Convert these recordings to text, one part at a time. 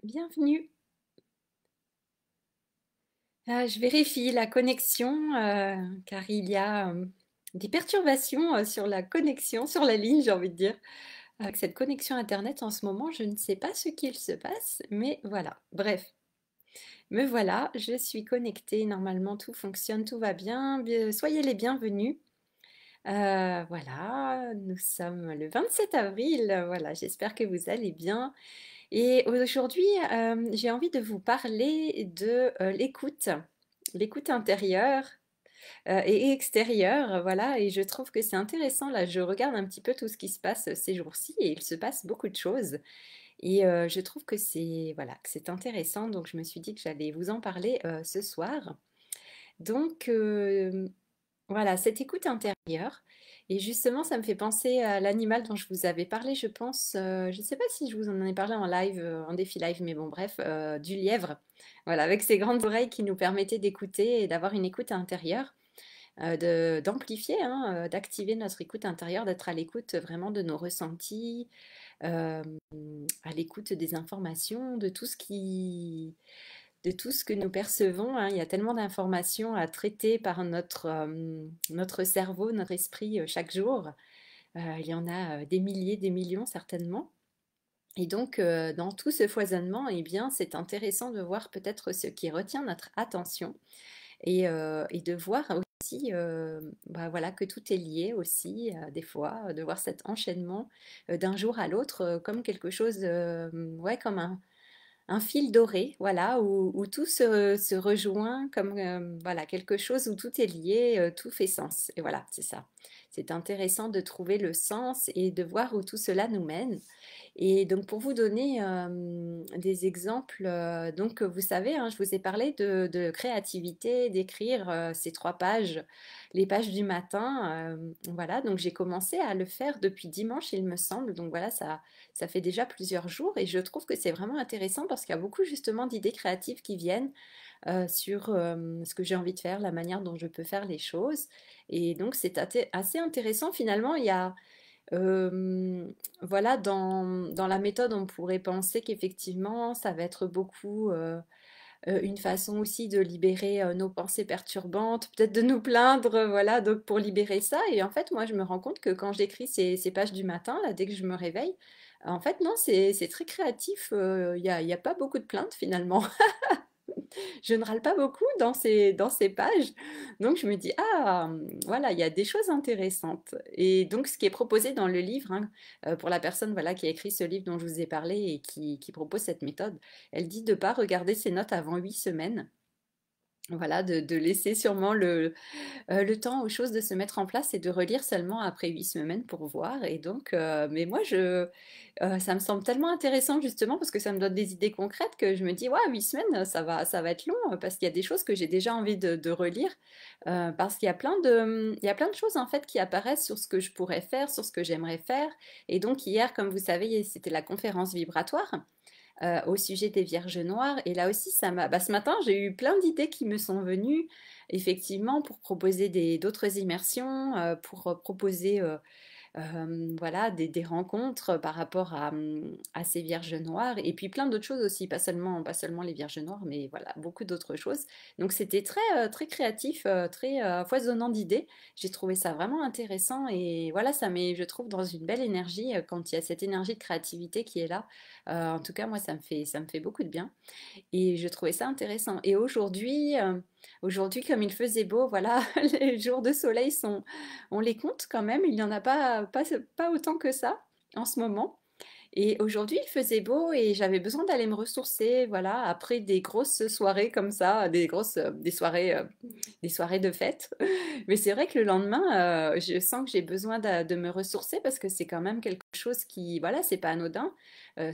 Bienvenue. Je vérifie la connexion car il y a des perturbations sur la connexion, sur la ligne, j'ai envie de dire. Avec cette connexion Internet en ce moment, je ne sais pas ce qu'il se passe, mais voilà. Bref, me voilà, je suis connectée. Normalement, tout fonctionne, tout va bien. Soyez les bienvenus. Voilà, nous sommes le 27 avril. Voilà, j'espère que vous allez bien. Et aujourd'hui, j'ai envie de vous parler de l'écoute, l'écoute intérieure et extérieure, voilà. Et je trouve que c'est intéressant. Là, je regarde un petit peu tout ce qui se passe ces jours-ci et il se passe beaucoup de choses. Et je trouve que c'est voilà, que c'est intéressant. Donc, je me suis dit que j'allais vous en parler ce soir. Donc, voilà, cette écoute intérieure. Et justement, ça me fait penser à l'animal dont je vous avais parlé, je pense. Je ne sais pas si je vous en ai parlé en live, en défi live, mais bon, bref, du lièvre. Voilà, avec ses grandes oreilles qui nous permettaient d'écouter et d'avoir une écoute intérieure, d'amplifier, hein, d'activer notre écoute intérieure, d'être à l'écoute vraiment de nos ressentis, euh, à l'écoute des informations, de tout ce que nous percevons, hein. Il y a tellement d'informations à traiter par notre cerveau, notre esprit chaque jour. Il y en a des milliers, des millions certainement. Et donc, dans tout ce foisonnement, eh bien, c'est intéressant de voir peut-être ce qui retient notre attention et de voir aussi bah, voilà, que tout est lié aussi, des fois, de voir cet enchaînement d'un jour à l'autre comme quelque chose, ouais, comme un fil doré, voilà, où tout se rejoint comme voilà, quelque chose où tout est lié, tout fait sens. Et voilà, c'est ça. C'est intéressant de trouver le sens et de voir où tout cela nous mène. Et donc pour vous donner des exemples, donc vous savez, hein, je vous ai parlé de créativité, d'écrire ces 3 pages, les pages du matin. Voilà, donc j'ai commencé à le faire depuis dimanche, il me semble. Donc voilà, ça fait déjà plusieurs jours et je trouve que c'est vraiment intéressant parce qu'il y a beaucoup justement d'idées créatives qui viennent sur ce que j'ai envie de faire, la manière dont je peux faire les choses. Et donc c'est assez intéressant finalement. Il y a euh, voilà, dans la méthode, on pourrait penser qu'effectivement, ça va être beaucoup une façon aussi de libérer nos pensées perturbantes, peut-être de nous plaindre, voilà, donc pour libérer ça. Et en fait, moi, je me rends compte que quand j'écris ces pages du matin, là, dès que je me réveille, en fait, non, c'est très créatif. Il y a pas beaucoup de plaintes finalement. Je ne râle pas beaucoup dans ces pages. Donc je me dis, ah, voilà, il y a des choses intéressantes. Et donc ce qui est proposé dans le livre, hein, pour la personne voilà, qui a écrit ce livre dont je vous ai parlé et qui propose cette méthode, elle dit de ne pas regarder ses notes avant 8 semaines. Voilà, de laisser sûrement le temps aux choses de se mettre en place et de relire seulement après 8 semaines pour voir. Et donc, mais moi, ça me semble tellement intéressant justement parce que ça me donne des idées concrètes que je me dis, ouais, 8 semaines, ça va être long parce qu'il y a des choses que j'ai déjà envie de relire parce qu'il y a il y a plein de choses en fait qui apparaissent sur ce que je pourrais faire, sur ce que j'aimerais faire. Et donc hier, comme vous savez, c'était la conférence vibratoire au sujet des Vierges Noires. Et là aussi, bah, ce matin, j'ai eu plein d'idées qui me sont venues, effectivement, pour proposer d'autres immersions, pour proposer voilà, des rencontres par rapport à ces Vierges Noires, et puis plein d'autres choses aussi, pas seulement les Vierges Noires, mais voilà, beaucoup d'autres choses. Donc c'était très créatif, très foisonnant d'idées. J'ai trouvé ça vraiment intéressant, et voilà, ça met, je trouve, dans une belle énergie quand il y a cette énergie de créativité qui est là. En tout cas, moi, ça me fait beaucoup de bien. Et je trouvais ça intéressant. Et aujourd'hui, comme il faisait beau, voilà, les jours de soleil on les compte quand même. Il n'y en a pas autant que ça en ce moment. Et aujourd'hui, il faisait beau et j'avais besoin d'aller me ressourcer, voilà, après des grosses soirées comme ça, des soirées de fête. Mais c'est vrai que le lendemain, je sens que j'ai besoin de me ressourcer parce que c'est quand même quelque chose qui, voilà, c'est pas anodin.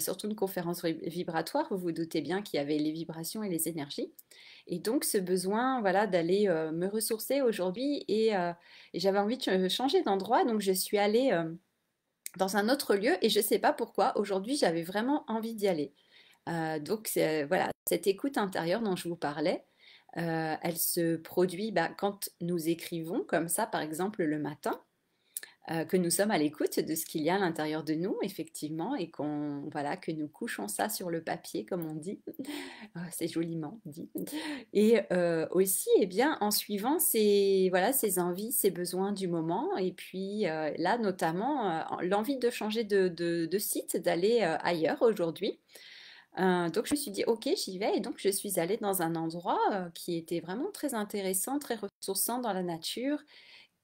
Surtout une conférence vibratoire, vous vous doutez bien qu'il y avait les vibrations et les énergies. Et donc ce besoin, voilà, d'aller me ressourcer aujourd'hui et j'avais envie de changer d'endroit, donc je suis allée dans un autre lieu et je sais pas pourquoi. Aujourd'hui, j'avais vraiment envie d'y aller. Donc voilà, cette écoute intérieure dont je vous parlais, elle se produit bah, quand nous écrivons comme ça, par exemple le matin. que nous sommes à l'écoute de ce qu'il y a à l'intérieur de nous, effectivement, et voilà, que nous couchons ça sur le papier, comme on dit. C'est joliment dit. Et aussi, eh bien, en suivant voilà, ses envies, ses besoins du moment, et puis là, notamment, l'envie de changer de site, d'aller ailleurs aujourd'hui. Donc je me suis dit, ok, j'y vais. Et donc je suis allée dans un endroit qui était vraiment très intéressant, très ressourçant dans la nature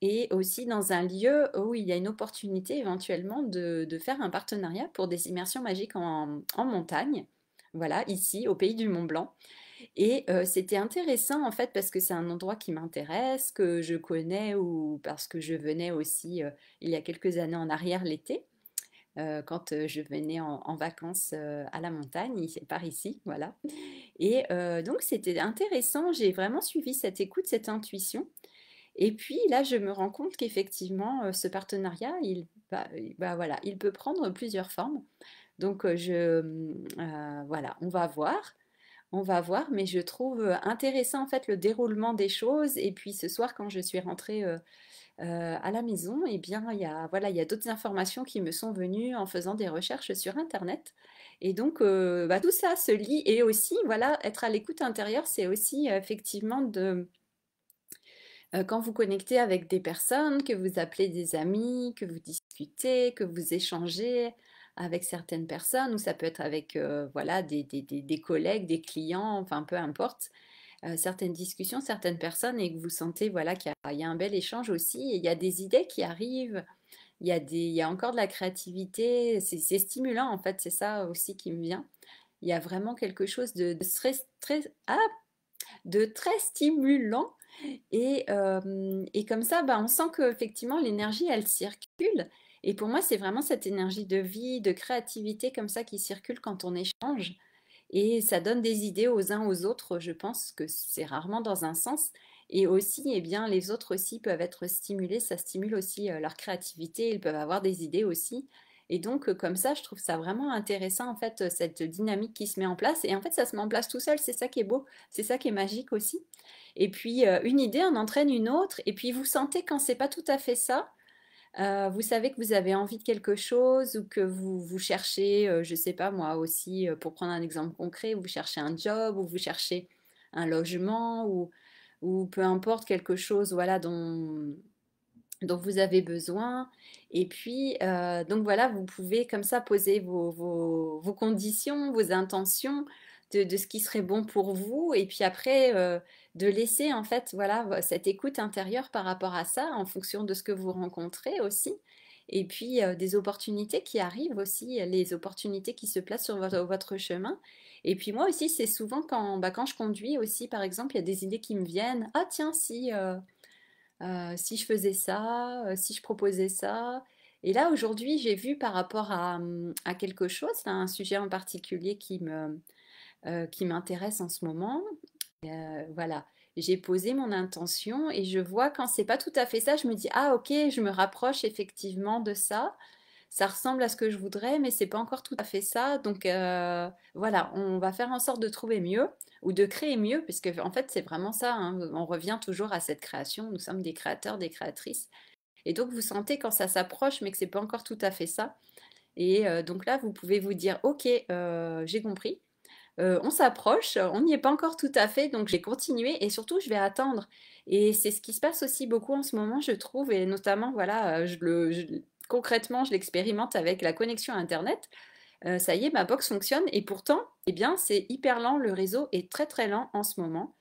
et aussi dans un lieu où il y a une opportunité éventuellement de faire un partenariat pour des immersions magiques en montagne. Voilà, ici, au pays du Mont Blanc. Et c'était intéressant en fait parce que c'est un endroit qui m'intéresse, que je connais ou parce que je venais aussi il y a quelques années en arrière l'été quand je venais en vacances à la montagne, par ici, voilà. Et donc c'était intéressant, j'ai vraiment suivi cette écoute, cette intuition. Et puis là, je me rends compte qu'effectivement, ce partenariat, voilà, il peut prendre plusieurs formes. Donc voilà, on va voir, mais je trouve intéressant en fait le déroulement des choses. Et puis ce soir, quand je suis rentrée à la maison, eh bien, voilà, il y a d'autres informations qui me sont venues en faisant des recherches sur Internet. Et donc, bah, tout ça se lie. Et aussi, voilà, être à l'écoute intérieure, c'est aussi effectivement quand vous connectez avec des personnes, que vous appelez des amis, que vous discutez, que vous échangez avec certaines personnes, ou ça peut être avec voilà, des collègues, des clients, enfin peu importe certaines discussions, certaines personnes et que vous sentez voilà, qu'il y a un bel échange aussi et il y a des idées qui arrivent, il y a encore de la créativité, c'est stimulant en fait, c'est ça aussi qui me vient. Il y a vraiment quelque chose de très stimulant et comme ça, bah, on sent qu'effectivement l'énergie, elle circule. Et pour moi, c'est vraiment cette énergie de vie, de créativité comme ça qui circule quand on échange. Et ça donne des idées aux uns aux autres. Je pense que c'est rarement dans un sens. Et aussi, eh bien, les autres aussi peuvent être stimulés. Ça stimule aussi leur créativité. Ils peuvent avoir des idées aussi. Et donc, comme ça, je trouve ça vraiment intéressant, en fait, cette dynamique qui se met en place. Et en fait, ça se met en place tout seul. C'est ça qui est beau. C'est ça qui est magique aussi. Et puis, une idée en entraîne une autre. Et puis, vous sentez quand c'est pas tout à fait ça. Vous savez que vous avez envie de quelque chose ou que vous cherchez, je ne sais pas moi aussi, pour prendre un exemple concret, vous cherchez un job ou vous cherchez un logement ou peu importe quelque chose voilà, dont vous avez besoin. Et puis, donc voilà, vous pouvez comme ça poser vos conditions, vos intentions de ce qui serait bon pour vous. Et puis après, de laisser en fait, voilà, cette écoute intérieure par rapport à ça, en fonction de ce que vous rencontrez aussi. Et puis, des opportunités qui arrivent aussi, les opportunités qui se placent sur votre chemin. Et puis moi aussi, c'est souvent quand je conduis aussi, par exemple, il y a des idées qui me viennent. Ah tiens, si je faisais ça, si je proposais ça. Et là, aujourd'hui, j'ai vu par rapport à quelque chose, à un sujet en particulier qui m'intéresse en ce moment. Voilà, j'ai posé mon intention et je vois quand c'est pas tout à fait ça, je me dis, ah ok, je me rapproche effectivement de ça. Ça ressemble à ce que je voudrais, mais c'est pas encore tout à fait ça. Donc voilà, on va faire en sorte de trouver mieux ou de créer mieux, puisque en fait c'est vraiment ça. Hein, on revient toujours à cette création. Nous sommes des créateurs, des créatrices. Et donc vous sentez quand ça s'approche, mais que c'est pas encore tout à fait ça. Et donc là, vous pouvez vous dire, ok, j'ai compris. On s'approche, on n'y est pas encore tout à fait, donc je vais continuer et surtout je vais attendre. Et c'est ce qui se passe aussi beaucoup en ce moment, je trouve, et notamment, voilà, concrètement, je l'expérimente avec la connexion à Internet. Ça y est, ma box fonctionne et pourtant, eh bien, c'est hyper lent, le réseau est très très lent en ce moment.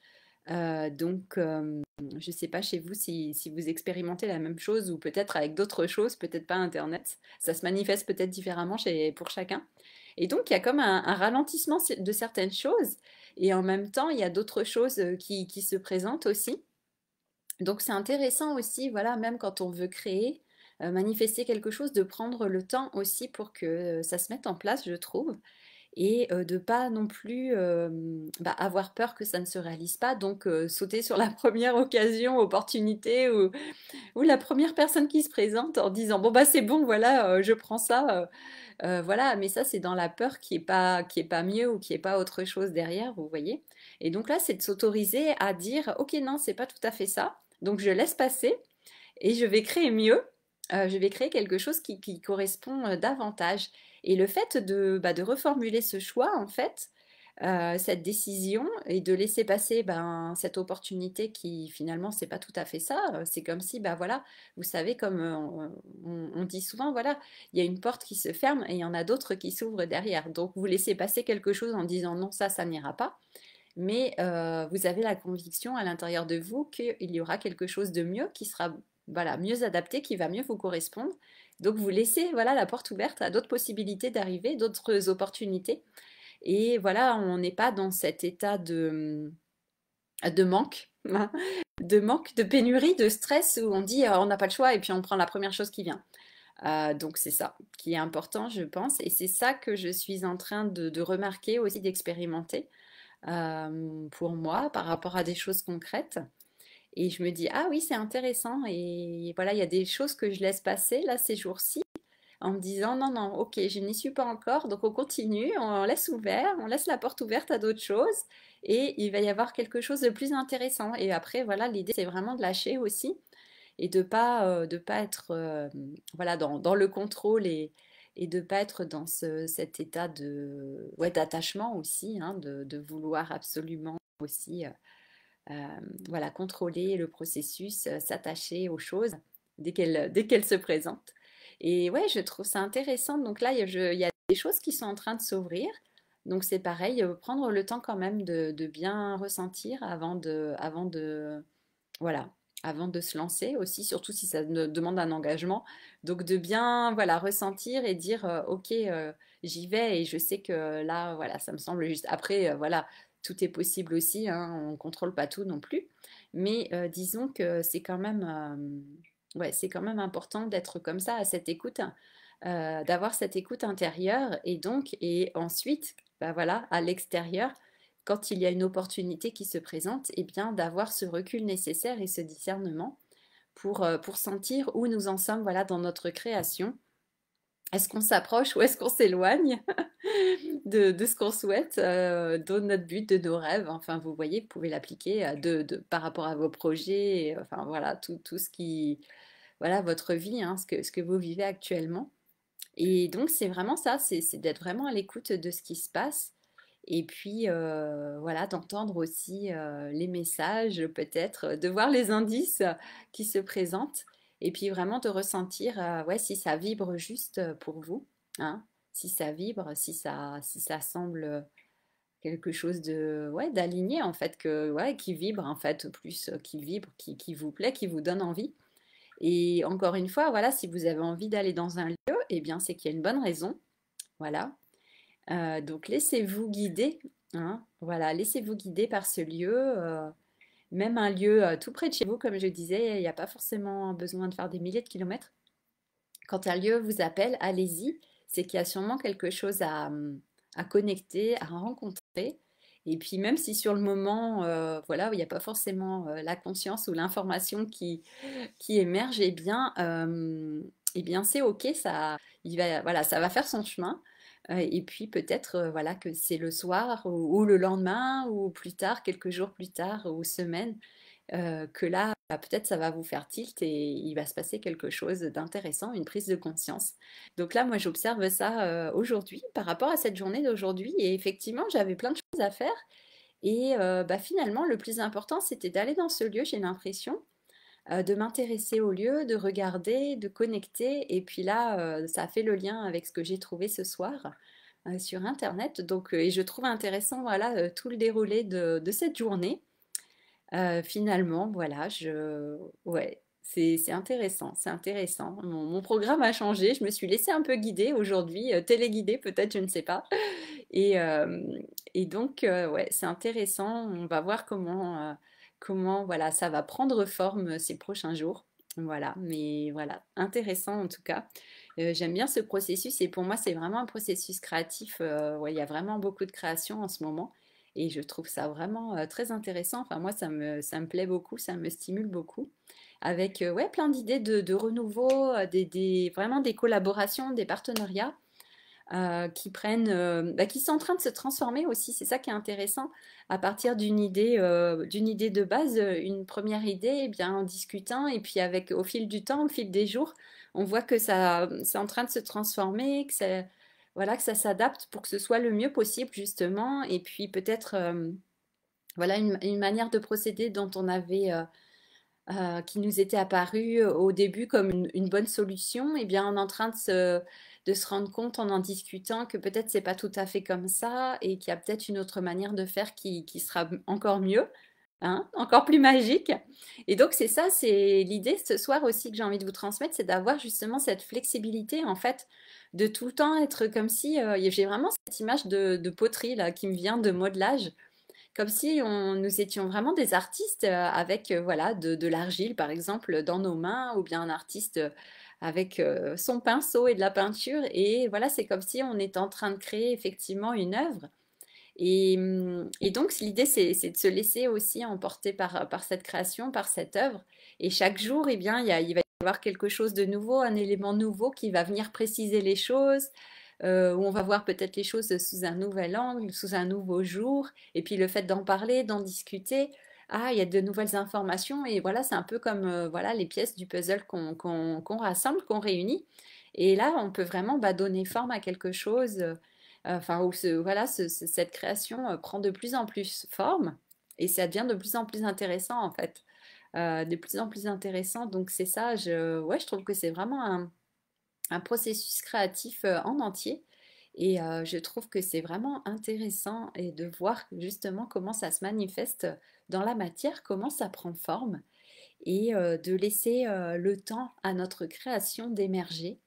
Donc, je ne sais pas chez vous si vous expérimentez la même chose ou peut-être avec d'autres choses, peut-être pas Internet. Ça se manifeste peut-être différemment pour chacun. Et donc, il y a comme un ralentissement de certaines choses et en même temps, il y a d'autres choses qui se présentent aussi. Donc, c'est intéressant aussi, voilà, même quand on veut créer, manifester quelque chose, de prendre le temps aussi pour que ça se mette en place, je trouve et de pas non plus bah, avoir peur que ça ne se réalise pas, donc sauter sur la première occasion, opportunité ou la première personne qui se présente en disant bon bah c'est bon, voilà, je prends ça, voilà, mais ça c'est dans la peur qui est pas mieux ou qui est pas autre chose derrière, vous voyez. Et donc là c'est de s'autoriser à dire ok non c'est pas tout à fait ça, donc je laisse passer et je vais créer mieux je vais créer quelque chose qui correspond davantage. Et le fait de reformuler ce choix, en fait, cette décision et de laisser passer ben, cette opportunité qui finalement c'est pas tout à fait ça. C'est comme si bah voilà, vous savez comme on dit souvent voilà, il y a une porte qui se ferme et il y en a d'autres qui s'ouvrent derrière. Donc vous laissez passer quelque chose en disant non ça n'ira pas, mais vous avez la conviction à l'intérieur de vous qu'il y aura quelque chose de mieux qui sera voilà mieux adapté, qui va mieux vous correspondre. Donc vous laissez voilà la porte ouverte à d'autres possibilités d'arriver, d'autres opportunités. Et voilà, on n'est pas dans cet état de manque, hein, de manque, de pénurie, de stress où on dit on n'a pas le choix et puis on prend la première chose qui vient. Donc c'est ça qui est important, je pense, et c'est ça que je suis en train de remarquer aussi, d'expérimenter pour moi par rapport à des choses concrètes. Et je me dis, ah oui, c'est intéressant. Et voilà, il y a des choses que je laisse passer là ces jours-ci en me disant non, non, ok, je n'y suis pas encore, donc on continue, on laisse ouvert, on laisse la porte ouverte à d'autres choses et il va y avoir quelque chose de plus intéressant. Et après, voilà, l'idée c'est vraiment de lâcher aussi et de pas être voilà, dans le contrôle et de pas être dans cet état ouais, d'attachement aussi, hein, de vouloir absolument aussi euh, voilà, contrôler le processus, s'attacher aux choses dès qu'elles se présentent. Et ouais, je trouve ça intéressant. Donc là, il y a des choses qui sont en train de s'ouvrir. Donc c'est pareil, prendre le temps quand même de bien ressentir voilà, avant de se lancer aussi, surtout si ça demande un engagement. Donc de bien, voilà, ressentir et dire, ok, j'y vais et je sais que là, voilà, ça me semble juste. Après, voilà, tout est possible aussi, hein, on ne contrôle pas tout non plus. Mais disons que c'est quand même, ouais, c'est quand même important d'être comme ça, à cette écoute, d'avoir cette écoute intérieure et ensuite, bah voilà, à l'extérieur quand il y a une opportunité qui se présente, eh bien d'avoir ce recul nécessaire et ce discernement pour sentir où nous en sommes voilà, dans notre création. Est-ce qu'on s'approche ou est-ce qu'on s'éloigne de ce qu'on souhaite, de notre but, de nos rêves? Enfin, vous voyez, vous pouvez l'appliquer par rapport à vos projets, enfin voilà, tout ce qui, voilà, votre vie, hein, ce que vous vivez actuellement. Et donc, c'est vraiment ça, c'est d'être vraiment à l'écoute de ce qui se passe et puis, voilà, d'entendre aussi les messages, peut-être, de voir les indices qui se présentent. Et puis vraiment de ressentir ouais, si ça vibre juste pour vous, hein, si ça vibre, si ça semble quelque chose de, ouais, d'aligné en fait, ouais, qui vibre en fait, plus qui vibre, qui vous plaît, qui vous donne envie. Et encore une fois, voilà, si vous avez envie d'aller dans un lieu, eh bien c'est qu'il y a une bonne raison. Voilà. Donc laissez-vous guider, hein, voilà, laissez-vous guider par ce lieu, même un lieu tout près de chez vous, comme je disais, il n'y a pas forcément besoin de faire des milliers de kilomètres. Quand un lieu vous appelle, allez-y, c'est qu'il y a sûrement quelque chose à connecter, à rencontrer. Et puis même si sur le moment, voilà, il n'y a pas forcément la conscience ou l'information qui émerge, eh bien c'est ok, voilà, ça va faire son chemin. Et puis peut-être voilà que c'est le soir ou le lendemain ou plus tard, quelques jours plus tard ou semaines, que là bah, peut-être ça va vous faire tilt et il va se passer quelque chose d'intéressant, une prise de conscience. Donc là moi j'observe ça aujourd'hui par rapport à cette journée d'aujourd'hui et effectivement j'avais plein de choses à faire et bah, finalement le plus important c'était d'aller dans ce lieu, j'ai l'impression de m'intéresser au lieu, de regarder, de connecter. Et puis là, ça a fait le lien avec ce que j'ai trouvé ce soir sur Internet. Donc, et je trouve intéressant voilà, tout le déroulé de cette journée. Finalement, voilà, ouais, c'est intéressant, c'est intéressant. Mon programme a changé, je me suis laissée un peu guider aujourd'hui, téléguidée peut-être, je ne sais pas. Et, euh, et donc, ouais, c'est intéressant. On va voir comment voilà, ça va prendre forme ces prochains jours. Voilà, mais voilà, intéressant en tout cas. J'aime bien ce processus et pour moi, c'est vraiment un processus créatif. Ouais, il y a vraiment beaucoup de création en ce moment et je trouve ça vraiment très intéressant. Enfin, moi, ça me plaît beaucoup, ça me stimule beaucoup. Avec ouais, plein d'idées de renouveau, vraiment des collaborations, des partenariats. qui sont en train de se transformer aussi. C'est ça qui est intéressant. À partir d'une idée de base, une première idée, eh bien, en discutant, et puis avec, au fil du temps, au fil des jours, on voit que ça, c'est en train de se transformer, voilà, que ça s'adapte pour que ce soit le mieux possible, justement. Et puis peut-être, voilà, une manière de procéder dont on avait, qui nous était apparu au début comme une bonne solution, et bien on est en train de se rendre compte en discutant que peut-être c'est pas tout à fait comme ça et qu'il y a peut-être une autre manière de faire qui sera encore mieux, hein, encore plus magique. Et donc c'est ça, c'est l'idée ce soir aussi que j'ai envie de vous transmettre, c'est d'avoir justement cette flexibilité en fait, de tout le temps être comme si, j'ai vraiment cette image de poterie là qui me vient de modelage, comme si nous étions vraiment des artistes avec voilà, de l'argile par exemple dans nos mains, ou bien un artiste avec son pinceau et de la peinture. Et voilà, c'est comme si on était en train de créer effectivement une œuvre. Et donc l'idée, c'est de se laisser aussi emporter par cette création, par cette œuvre. Et chaque jour, eh bien, il va y avoir quelque chose de nouveau, un élément nouveau qui va venir préciser les choses, où on va voir peut-être les choses sous un nouvel angle, sous un nouveau jour. Et puis le fait d'en parler, d'en discuter, ah, il y a de nouvelles informations. Et voilà, c'est un peu comme voilà, les pièces du puzzle qu'on rassemble, qu'on réunit. Et là, on peut vraiment donner forme à quelque chose, enfin, où voilà, cette création prend de plus en plus forme et ça devient de plus en plus intéressant en fait. De plus en plus intéressant. Donc c'est ça, ouais, je trouve que c'est vraiment un processus créatif en entier. Et je trouve que c'est vraiment intéressant et de voir justement comment ça se manifeste dans la matière, comment ça prend forme, et de laisser le temps à notre création d'émerger,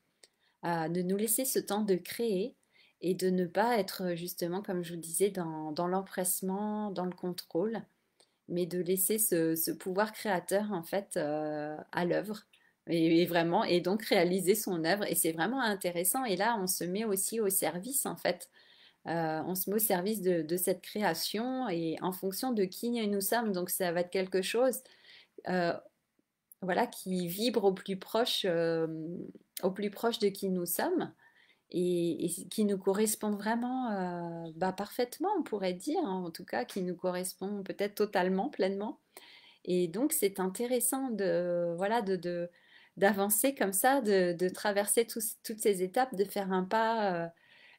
de nous laisser ce temps de créer et de ne pas être justement, comme je vous disais, dans l'empressement, dans le contrôle, mais de laisser ce pouvoir créateur en fait à l'œuvre. Et vraiment, et donc réaliser son œuvre. Et c'est vraiment intéressant. Et là, on se met aussi au service, en fait. On se met au service de cette création et en fonction de qui nous sommes. Donc, ça va être quelque chose euh, voilà, qui vibre au plus proche de qui nous sommes, et qui nous correspond vraiment parfaitement, on pourrait dire, hein, en tout cas, qui nous correspond peut-être totalement, pleinement. Et donc, c'est intéressant voilà, d'avancer comme ça, de traverser toutes ces étapes, de faire un pas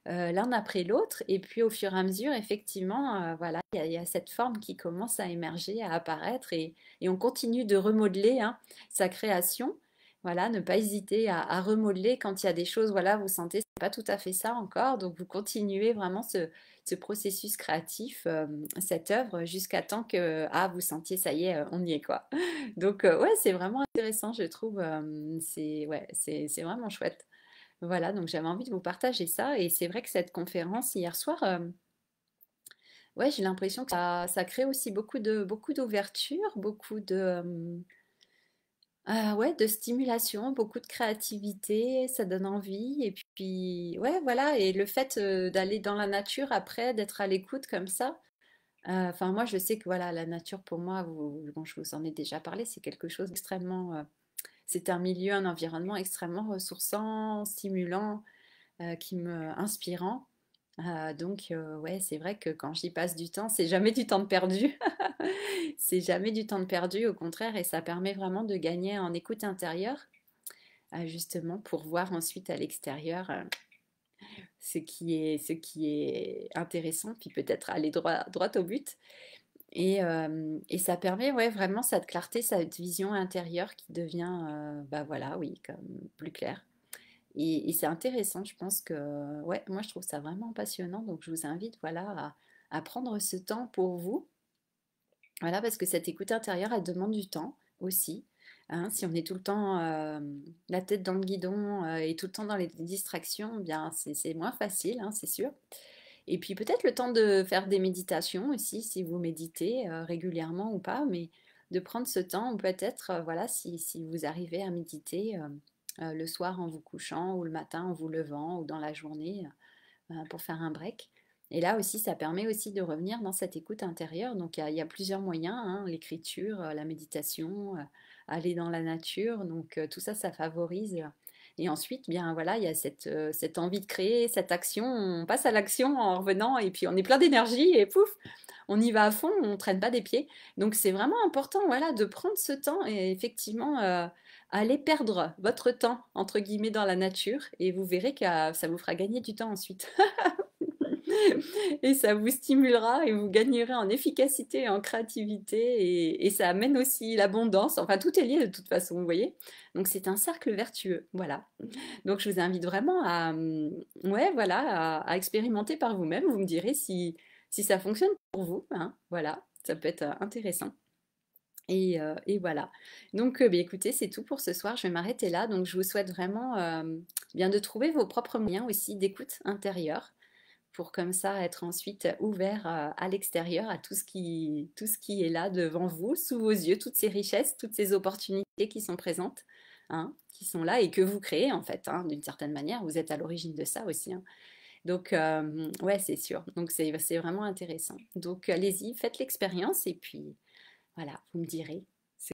l'un après l'autre. Et puis, au fur et à mesure, effectivement, voilà, il y a cette forme qui commence à émerger, à apparaître. Et on continue de remodeler hein, sa création. Voilà, ne pas hésiter à remodeler quand il y a des choses, voilà, vous sentez, c'est pas tout à fait ça encore. Donc, vous continuez vraiment ce processus créatif, cette œuvre, jusqu'à temps que ah, vous sentiez, ça y est, on y est, quoi. Donc, ouais, c'est vraiment intéressant, je trouve. Ouais, c'est vraiment chouette. Voilà, donc j'avais envie de vous partager ça. Et c'est vrai que cette conférence hier soir, ouais, j'ai l'impression que ça crée aussi beaucoup d'ouverture, beaucoup ouais, de stimulation, beaucoup de créativité, ça donne envie. Et puis, ouais, voilà. Et le fait d'aller dans la nature après, d'être à l'écoute comme ça. Enfin, moi, je sais que voilà, la nature pour moi, bon, je vous en ai déjà parlé, c'est quelque chose d'extrêmement. C'est un milieu, un environnement extrêmement ressourçant, stimulant, qui me inspirant. Donc ouais, c'est vrai que quand j'y passe du temps, c'est jamais du temps de perdu. C'est jamais du temps de perdu, au contraire, et ça permet vraiment de gagner en écoute intérieure, justement pour voir ensuite à l'extérieur ce qui est intéressant, puis peut-être aller droit au but. Et ça permet ouais, vraiment cette clarté, cette vision intérieure qui devient, bah voilà, oui, comme plus claire. Et c'est intéressant, je pense que, ouais, moi je trouve ça vraiment passionnant, donc je vous invite, voilà, à prendre ce temps pour vous, voilà, parce que cette écoute intérieure, elle demande du temps aussi, hein. Si on est tout le temps la tête dans le guidon et tout le temps dans les distractions, eh bien c'est moins facile, hein, c'est sûr. Et puis peut-être le temps de faire des méditations aussi, si vous méditez régulièrement ou pas, mais de prendre ce temps, ou peut-être, voilà, si vous arrivez à méditer le soir en vous couchant, ou le matin en vous levant, ou dans la journée, pour faire un break. Et là aussi, ça permet aussi de revenir dans cette écoute intérieure. Donc il y a plusieurs moyens, hein, l'écriture, la méditation, aller dans la nature. Donc tout ça, ça favorise Et ensuite, bien voilà, il y a cette envie de créer, cette action, on passe à l'action en revenant et puis on est plein d'énergie et pouf, on y va à fond, on ne traîne pas des pieds. Donc c'est vraiment important, voilà, de prendre ce temps et effectivement aller perdre votre temps entre guillemets dans la nature et vous verrez que ça vous fera gagner du temps ensuite. Et ça vous stimulera et vous gagnerez en efficacité et en créativité et ça amène aussi l'abondance. Enfin, tout est lié de toute façon, vous voyez. Donc c'est un cercle vertueux, voilà. Donc je vous invite vraiment à, ouais, voilà, à expérimenter par vous-même. Vous me direz si ça fonctionne pour vous, hein. Voilà, ça peut être intéressant. Et voilà. Donc, bah, écoutez, c'est tout pour ce soir. Je vais m'arrêter là. Donc, je vous souhaite vraiment bien de trouver vos propres moyens aussi d'écoute intérieure pour comme ça être ensuite ouvert à l'extérieur, à tout ce qui est là devant vous, sous vos yeux, toutes ces richesses, toutes ces opportunités qui sont présentes, hein, qui sont là et que vous créez en fait, hein, d'une certaine manière. Vous êtes à l'origine de ça aussi, hein. Donc, ouais, c'est sûr. Donc, c'est vraiment intéressant. Donc, allez-y, faites l'expérience et puis, voilà, vous me direz.